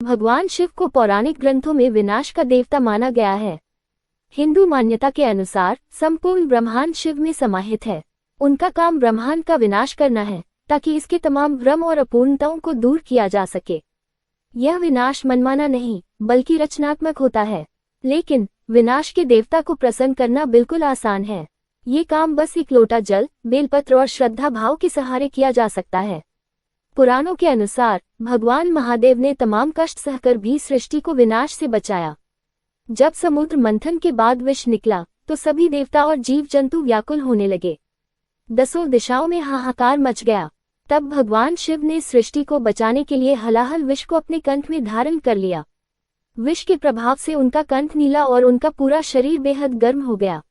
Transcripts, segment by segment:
भगवान शिव को पौराणिक ग्रंथों में विनाश का देवता माना गया है। हिंदू मान्यता के अनुसार संपूर्ण ब्रह्मांड शिव में समाहित है। उनका काम ब्रह्मांड का विनाश करना है, ताकि इसके तमाम भ्रम और अपूर्णताओं को दूर किया जा सके। यह विनाश मनमाना नहीं, बल्कि रचनात्मक होता है। लेकिन विनाश के देवता को प्रसन्न करना बिल्कुल आसान है। ये काम बस एक लोटा जल, बेलपत्र और श्रद्धा भाव के सहारे किया जा सकता है। पुराणों के अनुसार भगवान महादेव ने तमाम कष्ट सहकर भी सृष्टि को विनाश से बचाया। जब समुद्र मंथन के बाद विष निकला तो सभी देवता और जीव जंतु व्याकुल होने लगे। 10 दिशाओं में हाहाकार मच गया। तब भगवान शिव ने सृष्टि को बचाने के लिए हलाहल विष को अपने कंठ में धारण कर लिया। विष के प्रभाव से उनका कंठ नीला और उनका पूरा शरीर बेहद गर्म हो गया।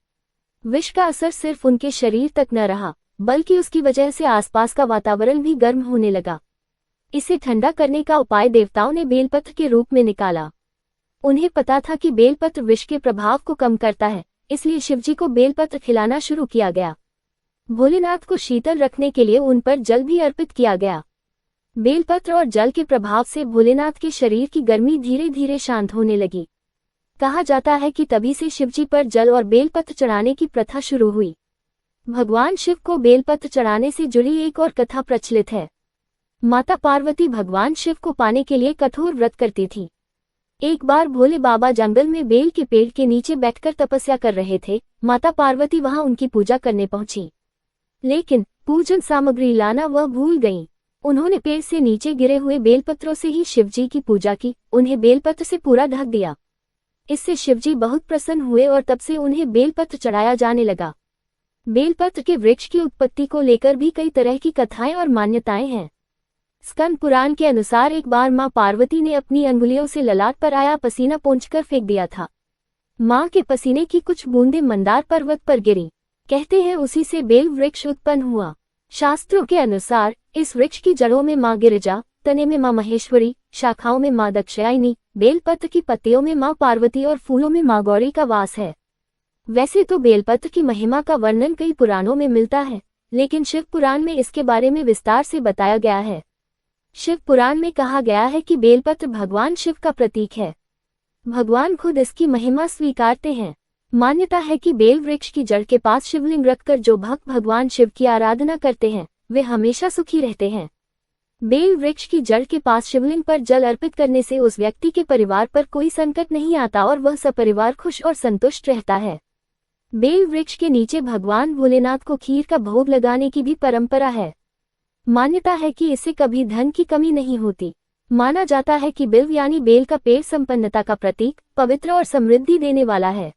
विष का असर सिर्फ उनके शरीर तक न रहा, बल्कि उसकी वजह से आसपास का वातावरण भी गर्म होने लगा। इसे ठंडा करने का उपाय देवताओं ने बेलपत्र के रूप में निकाला। उन्हें पता था कि बेलपत्र विष के प्रभाव को कम करता है, इसलिए शिवजी को बेलपत्र खिलाना शुरू किया गया। भोलेनाथ को शीतल रखने के लिए उन पर जल भी अर्पित किया गया। बेलपत्र और जल के प्रभाव से भोलेनाथ के शरीर की गर्मी धीरे धीरे शांत होने लगी। कहा जाता है कि तभी से शिवजी पर जल और बेलपत्र चढ़ाने की प्रथा शुरू हुई। भगवान शिव को बेलपत्र चढ़ाने से जुड़ी एक और कथा प्रचलित है। माता पार्वती भगवान शिव को पाने के लिए कठोर व्रत करती थी। एक बार भोले बाबा जंगल में बेल के पेड़ के नीचे बैठकर तपस्या कर रहे थे। माता पार्वती वहां उनकी पूजा करने पहुंची, लेकिन पूजन सामग्री लाना वह भूल गईं। उन्होंने पेड़ से नीचे गिरे हुए बेलपत्रों से ही शिवजी की पूजा की, उन्हें बेलपत्र से पूरा ढक दिया। इससे शिवजी बहुत प्रसन्न हुए और तब से उन्हें बेलपत्र चढ़ाया जाने लगा। बेलपत्र के वृक्ष की उत्पत्ति को लेकर भी कई तरह की कथाएं और मान्यताएं हैं। स्कंद पुराण के अनुसार एक बार मां पार्वती ने अपनी अंगुलियों से ललाट पर आया पसीना पोंछकर फेंक दिया था। मां के पसीने की कुछ बूंदें मंदार पर्वत पर गिरी। कहते हैं उसी से बेल वृक्ष उत्पन्न हुआ। शास्त्रों के अनुसार इस वृक्ष की जड़ों में मां गिरिजा, तने में मां महेश्वरी, शाखाओं में मां दक्षायनी, बेलपत्र की पत्तियों में मां पार्वती और फूलों में मां गौरी का वास है। वैसे तो बेलपत्र की महिमा का वर्णन कई पुराणों में मिलता है, लेकिन शिव पुराण में इसके बारे में विस्तार से बताया गया है। शिव पुराण में कहा गया है कि बेलपत्र भगवान शिव का प्रतीक है। भगवान खुद इसकी महिमा स्वीकारते हैं। मान्यता है कि बेल वृक्ष की जड़ के पास शिवलिंग रखकर जो भक्त भगवान शिव की आराधना करते हैं वे हमेशा सुखी रहते हैं। बेल वृक्ष की जड़ के पास शिवलिंग पर जल अर्पित करने से उस व्यक्ति के परिवार पर कोई संकट नहीं आता और वह सपरिवार खुश और संतुष्ट रहता है। बेल वृक्ष के नीचे भगवान भोलेनाथ को खीर का भोग लगाने की भी परंपरा है। मान्यता है कि इससे कभी धन की कमी नहीं होती। माना जाता है कि बिल्व यानी बेल का पेड़ संपन्नता का प्रतीक, पवित्र और समृद्धि देने वाला है।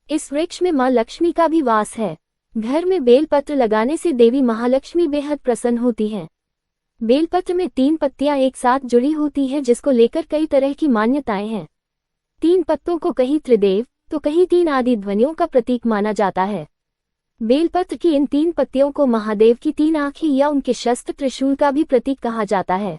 इस वृक्ष में मां लक्ष्मी का भी वास है। घर में बेलपत्र लगाने से देवी महालक्ष्मी बेहद प्रसन्न होती हैं। बेलपत्र में 3 पत्तियां एक साथ जुड़ी होती हैं, जिसको लेकर कई तरह की मान्यताएं हैं। 3 पत्तों को कहीं त्रिदेव तो कहीं 3 आदि ध्वनियों का प्रतीक माना जाता है। बेलपत्र की इन 3 पत्तियों को महादेव की 3 आंखें या उनके शस्त्र त्रिशूल का भी प्रतीक कहा जाता है।